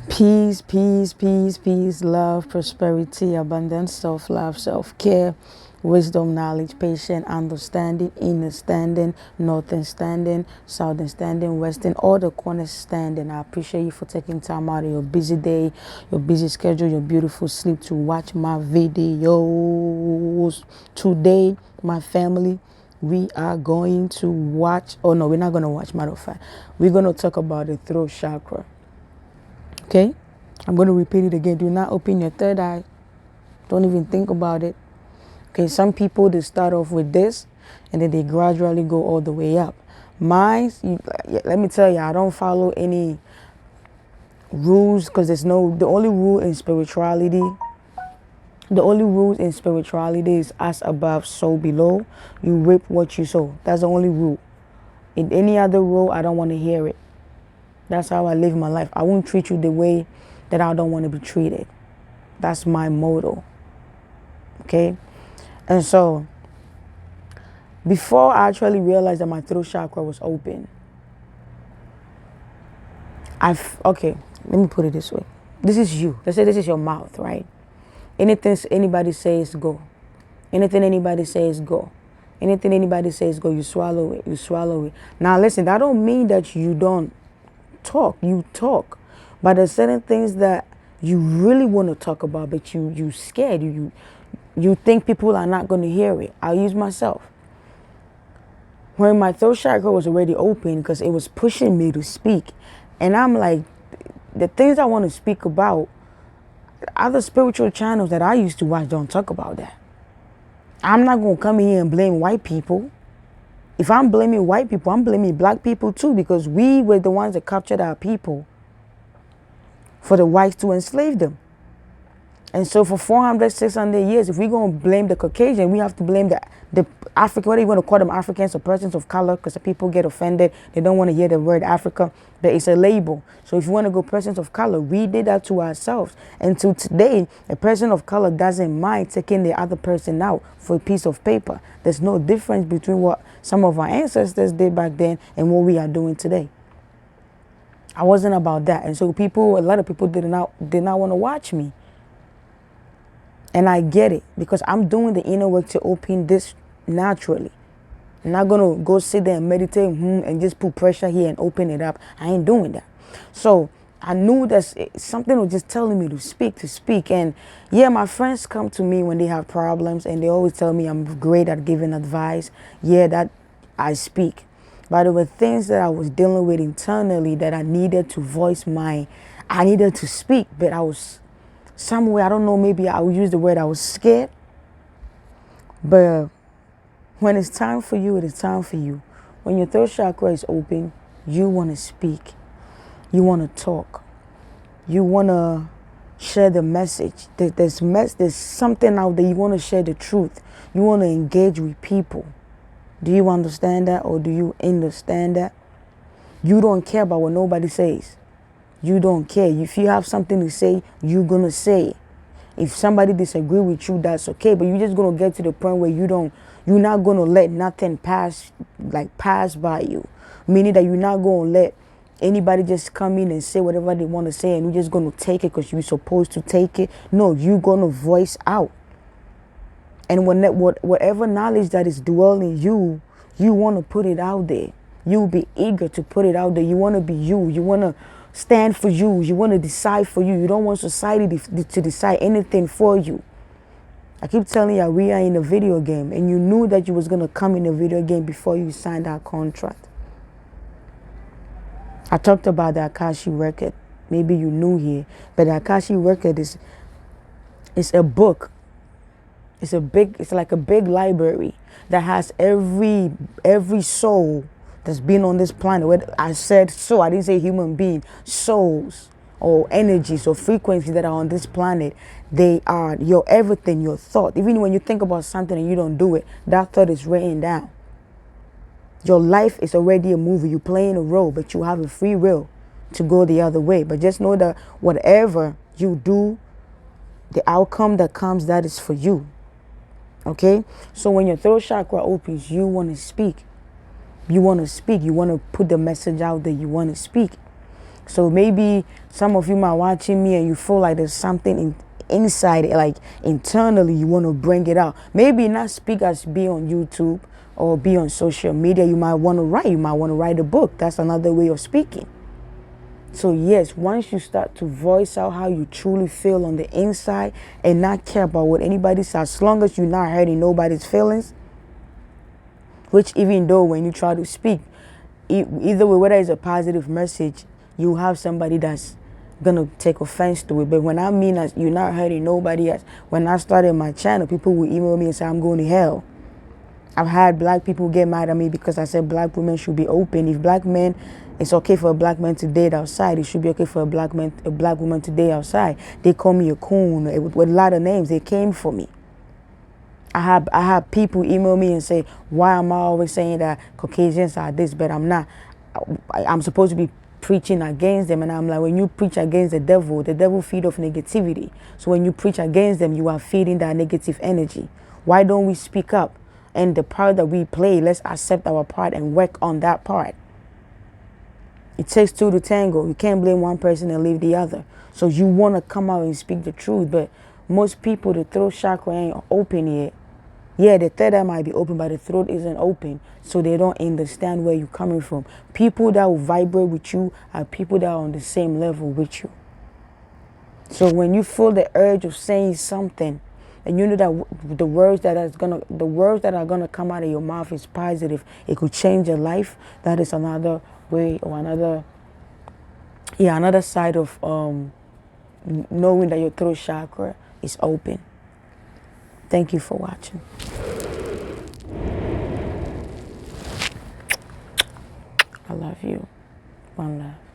Peace, peace, peace, peace, love, prosperity, abundance, self-love, self-care, wisdom, knowledge, patience, understanding, inner standing, northern standing, southern standing, western, all the corners standing. I appreciate you for taking time out of your busy day, your busy schedule, your beautiful sleep to watch my videos. Today, my family, we are going to watch, oh no, we're not going to watch, matter of fact, we're going to talk about the throat chakra. Okay? I'm going to repeat it again. Do not open your third eye. Don't even think about it. Okay, some people, they start off with this and then they gradually go all the way up. Mine, let me tell you, I don't follow any rules because the only rule in spirituality, is as above, so below. You reap what you sow. That's the only rule. In any other rule, I don't want to hear it. That's how I live my life. I won't treat you the way that I don't want to be treated. That's my motto. Okay? And so, before I actually realized that my throat chakra was open, okay, let me put it this way. This is you. Let's say this is your mouth, right? Anything anybody says, go. Anything anybody says, go. Anything anybody says, go. You swallow it. You swallow it. Now, listen, that don't mean that you don't talk. You talk. But there's certain things that you really want to talk about, but you scared. You think people are not going to hear it. I'll use myself. When my throat chakra was already open, because it was pushing me to speak, and I'm like, the things I want to speak about, other spiritual channels that I used to watch don't talk about that. I'm not going to come here and blame white people. If I'm blaming white people, I'm blaming black people too, because we were the ones that captured our people for the whites to enslave them. And so for 400, 600 years, if we're going to blame the Caucasian, we have to blame the African, whether you want to call them Africans or persons of color, because the people get offended. They don't want to hear the word Africa, but it's a label. So if you want to go persons of color, we did that to ourselves. And to today, a person of color doesn't mind taking the other person out for a piece of paper. There's no difference between what some of our ancestors did back then and what we are doing today. I wasn't about that. And so a lot of people did not want to watch me. And I get it, because I'm doing the inner work to open this naturally. I'm not going to go sit there and meditate and just put pressure here and open it up. I ain't doing that. So I knew that something was just telling me to speak. And yeah, my friends come to me when they have problems and they always tell me I'm great at giving advice. Yeah, that I speak. But there were things that I was dealing with internally that I needed to I needed to speak, but I was somewhere, I don't know, maybe I would use the word I was scared. But when it's time for you, it is time for you. When your throat chakra is open, you want to speak. You want to talk. You want to share the message. There's something out there. You want to share the truth. You want to engage with people. Do you understand that, or do you understand that? You don't care about what nobody says. You don't care. If you have something to say, you're going to say it. If somebody disagree with you, that's okay. But you're just going to get to the point where you're not going to let nothing pass by you. Meaning that you're not going to let anybody just come in and say whatever they want to say and you're just going to take it because you're supposed to take it. No, you're going to voice out. And whatever knowledge that is dwelling you, you want to put it out there. You'll be eager to put it out there. You want to be you. You want to stand for you. You want to decide for you. You don't want society to decide anything for you. I keep telling you, we are in a video game, and you knew that you was going to come in a video game before you signed our contract. I talked about the Akashi record. Maybe you knew here, but the Akashi record is a book. It's like a big library that has every soul that's been on this planet. I said soul, I didn't say human being. Souls or energies or frequencies that are on this planet, they are your everything, your thought. Even when you think about something and you don't do it, that thought is written down. Your life is already a movie. You're playing a role, but you have a free will to go the other way. But just know that whatever you do, the outcome that comes, that is for you. Okay? So when your throat chakra opens, you want to speak. You want to speak. You want to put the message out there. You want to speak. So maybe some of you might watching me and you feel like there's something inside, like internally, you want to bring it out. Maybe not speak as be on YouTube or be on social media. You might want to write. You might want to write a book. That's another way of speaking. So yes, once you start to voice out how you truly feel on the inside and not care about what anybody says, as long as you're not hurting nobody's feelings, which even though when you try to speak, either way, whether it's a positive message, you have somebody that's gonna take offense to it. But when I mean as you're not hurting nobody else, when I started my channel, people would email me and say I'm going to hell. I've had black people get mad at me because I said black women should be open. If black men, it's okay for a black man to date outside, it should be okay for a black woman to date outside. They call me a coon with a lot of names. They came for me. I have people email me and say, why am I always saying that Caucasians are this, but I'm not. I'm supposed to be preaching against them. And I'm like, when you preach against the devil feed off negativity. So when you preach against them, you are feeding that negative energy. Why don't we speak up? And the part that we play, let's accept our part and work on that part. It takes two to tango. You can't blame one person and leave the other. So you want to come out and speak the truth, but most people, the throat chakra ain't open yet. Yeah, the third eye might be open, but the throat isn't open, so they don't understand where you're coming from. People that will vibrate with you are people that are on the same level with you. So when you feel the urge of saying something, and you know that the words that are gonna come out of your mouth is positive, it could change your life. That is another way or another side of knowing that your throat chakra is open. Thank you for watching. I love you. One love.